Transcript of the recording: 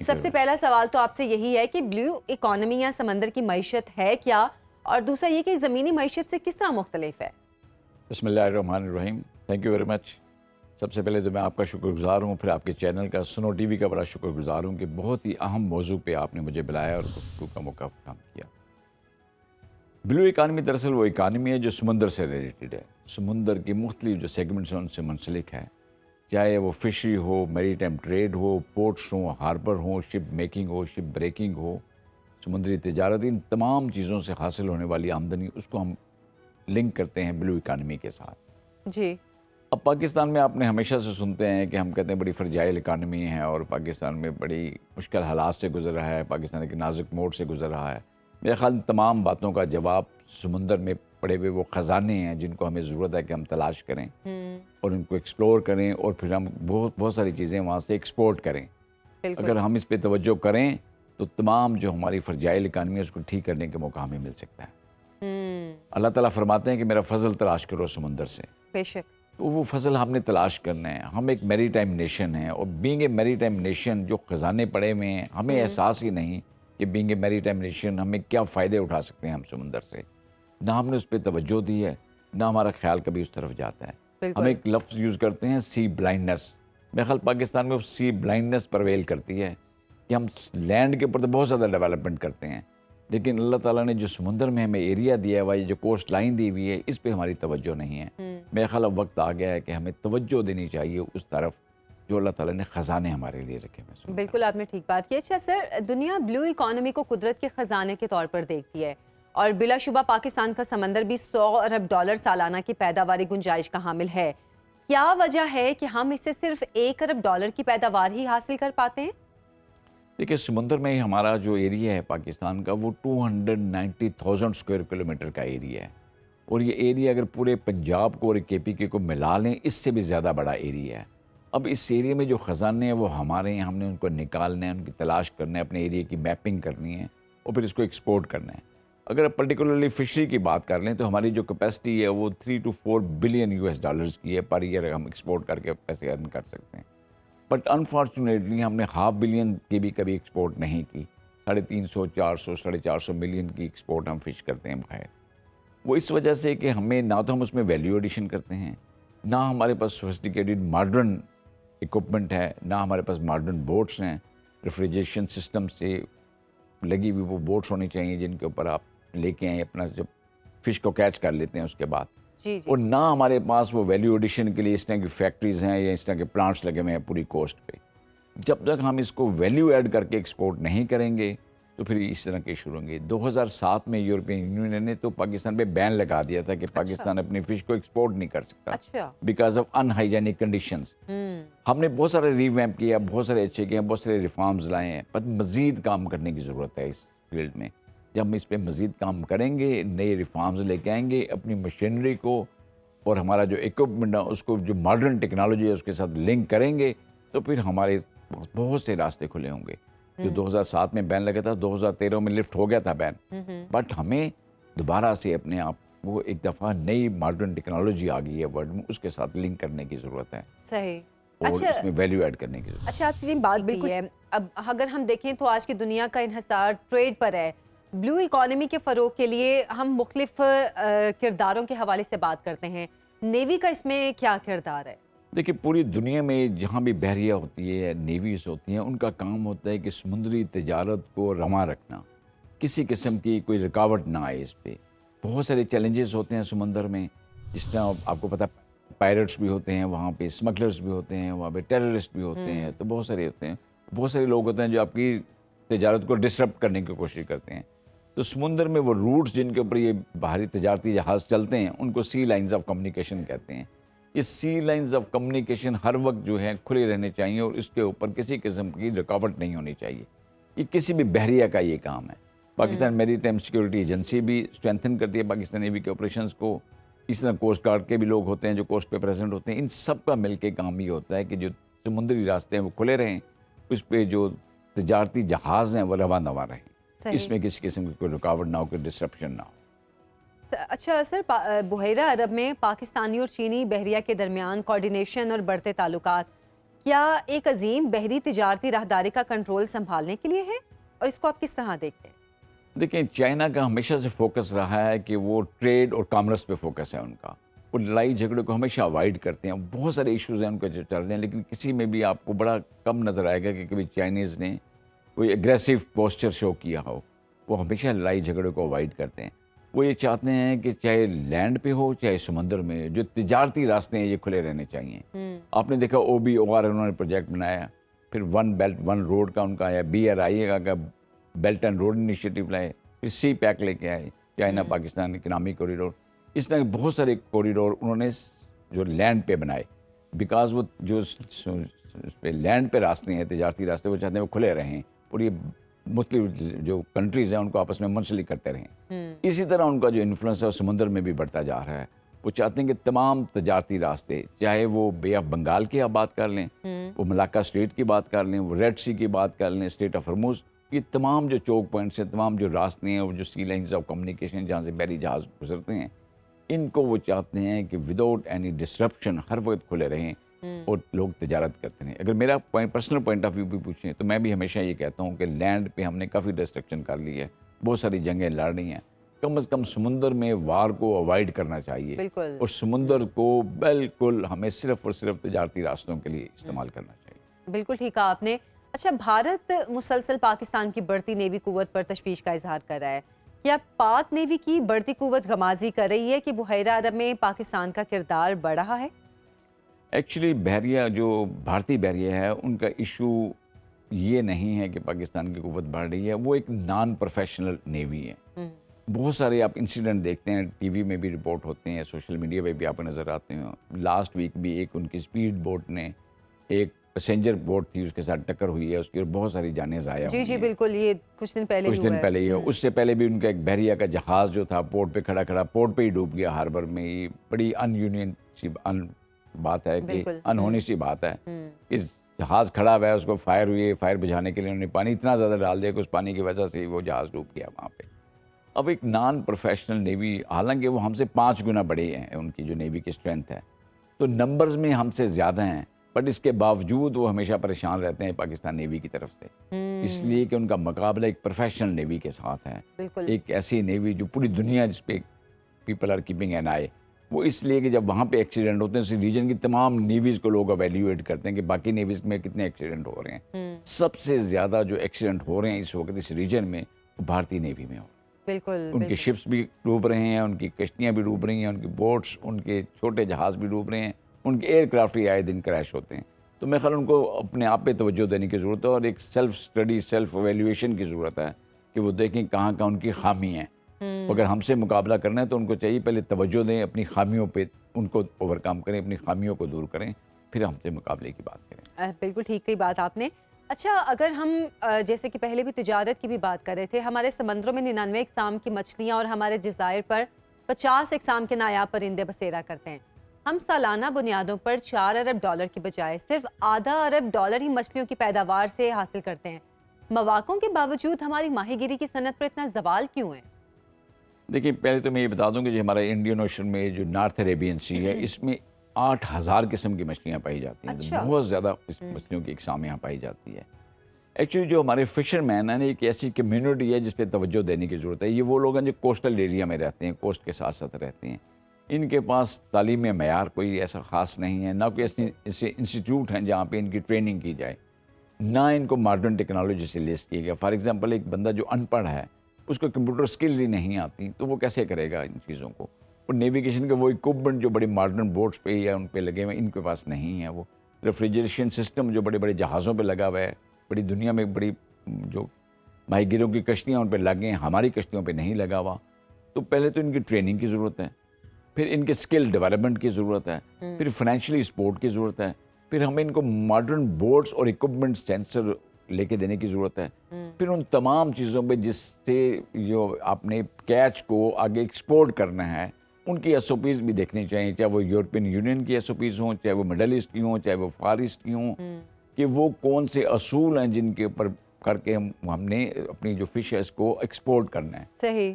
سب سے پہلا سوال تو آپ سے یہی ہے کہ بلیو اکانومی یا سمندر کی معیشت ہے کیا، اور دوسرا یہ کہ زمینی معیشت سے کس طرح مختلف ہے؟ بسم اللہ الرحمن الرحیم. Thank you very much. سب سے پہلے تو میں آپ کا شکر گزار ہوں، پھر آپ کے چینل کا، سنو ٹی وی کا بڑا شکر گزار ہوں کہ بہت ہی اہم موضوع پہ آپ نے مجھے بلایا اور گفتگو کا موقع فراہم کیا. بلیو اکانومی دراصل وہ اکانومی ہے جو سمندر سے ریلیٹڈ ہے، سمندر کی مختلف جو سیگمنٹس ہیں ان سے منسلک ہے، چاہے وہ فشری ہو، میری ٹائم ٹریڈ ہو، پورٹس ہوں، ہاربر ہوں، شپ میکنگ ہو، شپ بریکنگ ہو، سمندری تجارت، ان تمام چیزوں سے حاصل ہونے والی آمدنی اس کو ہم لنک کرتے ہیں بلیو اکانومی کے ساتھ. جی. اب پاکستان میں آپ نے ہمیشہ سے سنتے ہیں کہ ہم کہتے ہیں بڑی فرجائل اکانومی ہے اور پاکستان میں بڑی مشکل حالات سے گزر رہا ہے، پاکستان ایک نازک موڑ سے گزر رہا ہے. میرے خیال تمام باتوں کا جواب سمندر میں پڑے ہوئے وہ خزانے ہیں جن کو ہمیں ضرورت ہے کہ ہم تلاش کریں اور ان کو ایکسپلور کریں اور پھر ہم بہت ساری چیزیں وہاں سے ایکسپورٹ کریں. اگر ہم اس پہ توجہ کریں تو تمام جو ہماری فرجائل اکانومی ہے اس کو ٹھیک کرنے کا موقع ہمیں مل سکتا ہے. اللہ تعالیٰ فرماتے ہیں کہ میرا فضل تلاش کرو سمندر سے. بے شک. تو وہ فضل ہم نے تلاش کرنا ہے. ہم ایک میری ٹائم نیشن ہیں اور بینگ اے میری ٹائم نیشن جو خزانے پڑے ہوئے ہیں ہمیں احساس ہی نہیں کہ بینگ اے میری ٹائم نیشن ہمیں کیا فائدے اٹھا سکتے ہیں ہم سمندر سے. نہ ہم نے اس پہ توجہ دی ہے، نہ ہمارا خیال کبھی اس طرف جاتا ہے. ہم ایک لفظ یوز کرتے ہیں سی بلائنڈنس. میرے خیال پاکستان میں سی بلائنڈنس پرویل کرتی ہے کہ ہم لینڈ کے اوپر تو بہت زیادہ ڈیولپمنٹ کرتے ہیں، لیکن اللہ تعالیٰ نے جو سمندر میں ہمیں ایریا دیا ہوا ہے، جو کوسٹ لائن دی ہوئی ہے، اس پہ ہماری توجہ نہیں ہے. میرے خیال اب وقت آ گیا ہے کہ ہمیں توجہ دینی چاہیے اس طرف جو اللہ تعالیٰ نے خزانے ہمارے لیے رکھے ہیں. بالکل آپ نے ٹھیک بات کی. اچھا سر، دنیا بلیو اکانومی کو قدرت کے خزانے کے طور پر دیکھتی ہے اور بلا شبہ پاکستان کا سمندر بھی $100 ارب سالانہ کی پیداواری گنجائش کا حامل ہے. کیا وجہ ہے کہ ہم اس سے صرف $1 ارب کی پیداوار ہی حاصل کر پاتے ہیں؟ دیکھیے سمندر میں ہمارا جو ایریا ہے پاکستان کا وہ 290,000 اسکوائر کلومیٹر کا ایریا ہے، اور یہ ایریا اگر پورے پنجاب کو اور کے پی کے کو ملا لیں اس سے بھی زیادہ بڑا ایریا ہے. اب اس ایریا میں جو خزانے ہیں وہ ہمارے ہیں، ہم نے ان کو نکالنا ہے، ان کی تلاش کرنا ہے، اپنے ایریا کی میپنگ کرنی ہے اور پھر اس کو ایکسپورٹ کرنا ہے. اگر پرٹیکولرلی فشری کی بات کر لیں تو ہماری جو کیپیسٹی ہے وہ 3 to 4 بلین US ڈالرز کی ہے پر ایئر، ہم ایکسپورٹ کر کے پیسے ارن کر سکتے ہیں. بٹ انفارچونیٹلی ہم نے $500 ملین کی بھی کبھی ایکسپورٹ نہیں کی. 350 400 450 ملین کی ایکسپورٹ ہم فش کرتے ہیں بغیر. وہ اس وجہ سے کہ ہمیں نہ تو ہم اس میں ویلیو ایڈیشن کرتے ہیں، نہ ہمارے پاس سوفسٹیکیٹڈ ماڈرن اکوپمنٹ ہے، نہ ہمارے پاس ماڈرن بوٹس ہیں. ریفریجریشن سسٹم سے لگی ہوئی وہ بوٹس ہونی چاہیے جن کے اوپر آپ لے کے آئیں اپنا جب فش کو کیچ کر لیتے ہیں اس کے بعد. اور نہ ہمارے پاس وہ ویلیو ایڈیشن کے لیے اس طرح کی فیکٹریز ہیں یا اس طرح کے پلانٹس لگے ہوئے ہیں پوری کوسٹ پہ. جب تک ہم اس کو ویلیو ایڈ کر کے ایکسپورٹ نہیں کریں گے تو پھر اس طرح کے ایشو ہوں گے. 2007 میں یورپین یونین نے تو پاکستان پہ بین لگا دیا تھا کہ پاکستان اپنی فش کو ایکسپورٹ نہیں کر سکتا because of in hygienic conditions. ہم نے بہت سارے ریویمپ کیا، بہت سارے اچھے کیے، بہت سارے ریفارمز لائے ہیں، پر مزید کام کرنے کی ضرورت ہے اس فیلڈ میں. جب ہم اس پہ مزید کام کریں گے، نئے ریفارمز لے کے آئیں گے، اپنی مشینری کو اور ہمارا جو اکوپمنٹ ہے اس کو جو ماڈرن ٹیکنالوجی ہے اس کے ساتھ لنک کریں گے تو پھر ہمارے بہت سے راستے کھلے ہوں گے. جو 2007 میں بین لگا تھا 2013 میں لفٹ ہو گیا تھا بین، بٹ ہمیں دوبارہ سے اپنے آپ وہ ایک دفعہ نئی ماڈرن ٹیکنالوجی آ گئی ہے ورلڈ میں، اس کے ساتھ لنک کرنے کی ضرورت ہے. صحیح. اور اس میں ویلیو ایڈ کرنے کی ضرورت. اچھا آپ کی بات بالکل ہے. اب اگر ہم دیکھیں تو آج کی دنیا کا انحصار ٹریڈ پر ہے. بلیو اکانومی کے فروغ کے لیے ہم مختلف کرداروں کے حوالے سے بات کرتے ہیں. نیوی کا اس میں کیا کردار ہے؟ دیکھیں پوری دنیا میں جہاں بھی بحریہ ہوتی ہے، نیویز ہوتی ہیں، ان کا کام ہوتا ہے کہ سمندری تجارت کو رواں رکھنا، کسی قسم کی کوئی رکاوٹ نہ آئے اس پہ. بہت سارے چیلنجز ہوتے ہیں سمندر میں، جس طرح آپ کو پتہ پائرٹس بھی ہوتے ہیں وہاں پہ، اسمگلرز بھی ہوتے ہیں وہاں پہ، ٹیررسٹ بھی ہوتے ہیں. تو بہت سارے ہوتے ہیں، بہت سارے لوگ ہوتے ہیں جو آپ کی تجارت کو ڈسرپٹ کرنے کی کوشش کرتے ہیں. تو سمندر میں وہ روٹس جن کے اوپر یہ باہری تجارتی جہاز چلتے ہیں ان کو سی لائنز آف کمیونیکیشن کہتے ہیں. یہ سی لائنز آف کمیونیکیشن ہر وقت جو ہے کھلے رہنے چاہیے اور اس کے اوپر کسی قسم کی رکاوٹ نہیں ہونی چاہیے. یہ کسی بھی بحریہ کا یہ کام ہے. پاکستان میری ٹائم سیکورٹی ایجنسی بھی اسٹرینتھن کرتی ہے پاکستان نیوی کے آپریشنز کو. اس طرح کوسٹ گارڈ کے بھی لوگ ہوتے ہیں جو کوسٹ پہ پریزنٹ ہوتے ہیں. ان سب کا مل کے کام یہ ہوتا ہے کہ جو سمندری راستے ہیں وہ کھلے رہیں، اس پہ جو تجارتی جہاز ہیں وہ رواں دواں رہیں، اس میں کسی قسم کی کوئی رکاوٹ نہ ہو، کوئی ڈسرپشن نہ ہو. اچھا سر، بحیرہ عرب میں پاکستانی اور چینی بحریہ کے درمیان کوارڈینیشن اور بڑھتے تعلقات کیا ایک عظیم بحری تجارتی راہداری کا کنٹرول سنبھالنے کے لیے ہے اور اس کو آپ کس طرح دیکھتے ہیں؟ دیکھیں، چائنا کا ہمیشہ سے فوکس رہا ہے کہ وہ ٹریڈ اور کامرس پہ فوکس ہے ان کا. وہ لڑائی جھگڑے کو ہمیشہ اوائڈ کرتے ہیں. بہت سارے ایشوز ہیں ان کے جو چل رہے ہیں، لیکن کسی میں بھی آپ کو بڑا کم نظر آئے گا کہ کبھی چائنیز نے کوئی اگریسو پوسچر شو کیا ہو. وہ ہمیشہ لڑائی جھگڑے کو اوائڈ کرتے ہیں. وہ یہ چاہتے ہیں کہ چاہے لینڈ پہ ہو چاہے سمندر میں، جو تجارتی راستے ہیں یہ کھلے رہنے چاہیے. آپ نے دیکھا OBOR انہوں نے پروجیکٹ بنایا، پھر ون بیلٹ ون روڈ کا ان کا آیا، BRI کا بیلٹ اینڈ روڈ انیشیٹو لائے، پھر سی پیک لے کے آئے، چائنا پاکستان اکنامک کوریڈور. اس طرح بہت سارے کوریڈور انہوں نے جو لینڈ پہ بنائے، بیکاز وہ جو اس پہ لینڈ پہ راستے ہیں تجارتی راستے، وہ چاہتے ہیں وہ کھلے رہیں اور یہ مختلف جو کنٹریز ہیں ان کو آپس میں منسلک کرتے رہیں. اسی طرح ان کا جو انفلوئنس ہے وہ سمندر میں بھی بڑھتا جا رہا ہے. وہ چاہتے ہیں کہ تمام تجارتی راستے، چاہے وہ بے آف بنگال کی آپ بات کر لیں، وہ ملاکا اسٹریٹ کی بات کر لیں، وہ ریڈ سی کی بات کر لیں، اسٹریٹ آف ہرموز، یہ تمام جو چوک پوائنٹس ہیں، تمام جو راستے ہیں، وہ جو سی لائنز آف کمیونیکیشن جہاں سے بحری جہاز گزرتے ہیں، ان کو وہ چاہتے ہیں کہ وداؤٹ اینی ڈسرپشن ہر وقت کھلے رہیں اور لوگ تجارت کرتے ہیں. اگر میرا پرسنل پوائنٹ آف ویو بھی پوچھیں تو میں بھی ہمیشہ یہ کہتا ہوں کہ لینڈ پہ ہم نے کافی ڈسٹرکشن کر لی ہے، بہت ساری جنگیں لڑ رہی ہیں. کم از کم سمندر میں وار کو اوائڈ کرنا چاہیے، بالکل. اور سمندر کو بالکل ہمیں صرف اور صرف تجارتی راستوں کے لیے استعمال کرنا چاہیے. بالکل ٹھیک کہا آپ نے. اچھا، بھارت مسلسل پاکستان کی بڑھتی نیوی قوت پر تشویش کا اظہار کر رہا ہے. کیا پاک نیوی کی بڑھتی قوت غمازی کر رہی ہے کہ بحیرہ عرب میں پاکستان کا کردار بڑھ رہا ہے؟ ایکچولی بحریہ جو بھارتی بحریہ ہے ان کا ایشو یہ نہیں ہے کہ پاکستان کی قوت بڑھ رہی ہے، وہ ایک نان پروفیشنل نیوی ہے. بہت سارے آپ انسیڈنٹ دیکھتے ہیں، ٹی وی میں بھی رپورٹ ہوتے ہیں، سوشل میڈیا پہ بھی آپ کو نظر آتے ہیں. لاسٹ ویک بھی ایک ان کی اسپیڈ بوٹ نے ایک پیسنجر بوٹ تھی اس کے ساتھ ٹکر ہوئی ہے، اس کی بہت ساری جانیں ضائع ہوئی ہیں. جی بالکل، یہ کچھ دن پہلے ہی ہے. اس سے پہلے بھی ان کا ایک بحریہ کا جہاز جو تھا پورٹ پہ کھڑا پورٹ پہ ہی ڈوب گیا ہاربر میں. یہ بڑی ان یونین سی بات ہے، کہ انہونی سی بات ہے کہ جہاز کھڑا ہوا ہے، اس کو فائر ہوئی ہے، فائر بجھانے کے لیے انہوں نے پانی اتنا زیادہ ڈال دیا کہ اس پانی کی وجہ سے وہ جہاز ڈوب گیا وہاں پہ. اب ایک نان پروفیشنل نیوی، حالانکہ وہ ہم سے 5 گنا بڑے ہیں، ان کی جو نیوی کی اسٹرینتھ ہے تو نمبرز میں ہم سے زیادہ ہیں، بٹ اس کے باوجود وہ ہمیشہ پریشان رہتے ہیں پاکستان نیوی کی طرف سے، اس لیے کہ ان کا مقابلہ ایک پروفیشنل نیوی کے ساتھ ہے. ایک ایسی نیوی جو پوری دنیا جس پہ پیپل آر کیپنگ این آئی. وہ اس لیے کہ جب وہاں پہ ایکسیڈنٹ ہوتے ہیں اس ریجن کی تمام نیویز کو لوگ ایویلیویٹ کرتے ہیں کہ باقی نیویز میں کتنے ایکسیڈنٹ ہو رہے ہیں. سب سے زیادہ جو ایکسیڈنٹ ہو رہے ہیں اس وقت اس ریجن میں وہ بھارتی نیوی میں ہو. بالکل. ان کے شپس بھی ڈوب رہے ہیں، ان کی کشتیاں بھی ڈوب رہی ہیں، ان کی بوٹس، ان کے چھوٹے جہاز بھی ڈوب رہے ہیں، ان کے ایئر کرافٹ بھی آئے دن کریش ہوتے ہیں. تو میں خیال ان کو اپنے آپ پہ توجہ دینے کی ضرورت ہے اور ایک سیلف اسٹڈی، سیلف ایویلیویشن کی ضرورت ہے کہ وہ دیکھیں کہاں کہاں ان کی خامی ہیں. اگر ہم سے مقابلہ کرنا ہے تو ان کو چاہیے پہلے توجہ دیں، اپنی خامیوں پہ ان کو اوورکم کریں، اپنی خامیوں کو دور کریں، پھر ہم سے مقابلے کی بات کریں. بالکل ٹھیک کہی بات آپ نے. اچھا، اگر ہم جیسے کہ پہلے بھی تجارت کی بھی بات کر رہے تھے، ہمارے سمندروں میں 99 اقسام کی مچھلیاں اور ہمارے جزائر پر 50 اقسام کے نایاب پرندے بسیرا کرتے ہیں. ہم سالانہ بنیادوں پر 4 ارب ڈالر کی بجائے صرف آدھا ارب ڈالر ہی مچھلیوں کی پیداوار سے حاصل کرتے ہیں. مواقعوں کے باوجود ہماری ماہی گیری کی صنعت پر اتنا زوال کیوں ہے؟ دیکھیے، پہلے تو میں یہ بتا دوں کہ جو ہمارا انڈین اوشن میں جو نارتھ عربین سی ہے، اس میں 8000 قسم کی مچھلیاں پائی جاتی ہیں. بہت زیادہ اس مچھلیوں کی اقسام یہاں پائی جاتی ہے. ایکچولی جو ہمارے فشر مین ہیں، ایک ایسی کمیونٹی ہے جس پہ توجہ دینے کی ضرورت ہے. یہ وہ لوگ ہیں جو کوسٹل ایریا میں رہتے ہیں، کوسٹ کے ساتھ ساتھ رہتے ہیں. ان کے پاس تعلیم معیار کوئی ایسا خاص نہیں ہے، نہ کوئی ایسے انسٹیٹیوٹ ہیں جہاں پہ ان کی ٹریننگ کی جائے، نہ ان کو ماڈرن ٹیکنالوجی سے لیس کیا گیا. فار ایگزامپل ایک بندہ جو ان پڑھ ہے، اس کو کمپیوٹر اسکل ہی نہیں آتی تو وہ کیسے کرے گا ان چیزوں کو. اور نیویگیشن کے وہ اکوپمنٹ جو بڑی ماڈرن بوٹس پہ یا ان پہ لگے ہوئے ان کے پاس نہیں ہے. وہ ریفریجریشن سسٹم جو بڑے بڑے جہازوں پہ لگا ہوا ہے، بڑی دنیا میں بڑی جو ماہی گیروں کی کشتیاں ان پہ لگے ہیں، ہماری کشتیوں پہ نہیں لگا ہوا. تو پہلے تو ان کی ٹریننگ کی ضرورت ہے، پھر ان کے اسکل ڈیولپمنٹ کی ضرورت ہے، پھر فائنینشلی سپورٹ کی ضرورت ہے، پھر ہمیں ان کو ماڈرن بوٹس اور اکوپمنٹ سینسر لے کے دینے کی ضرورت ہے. پھر ان تمام چیزوں پہ جس سے جو آپ نے کیچ کو آگے ایکسپورٹ کرنا ہے، ان کی SOPs بھی دیکھنی چاہیے، چاہے وہ یورپین یونین کی SOPs ہوں، چاہے وہ مڈل ایسٹ کی ہوں، چاہے وہ فار ایسٹ کی ہوں، کہ وہ کون سے اصول ہیں جن کے اوپر کر کے ہم نے اپنی جو فش ہے اس کو ایکسپورٹ کرنا ہے. صحیح.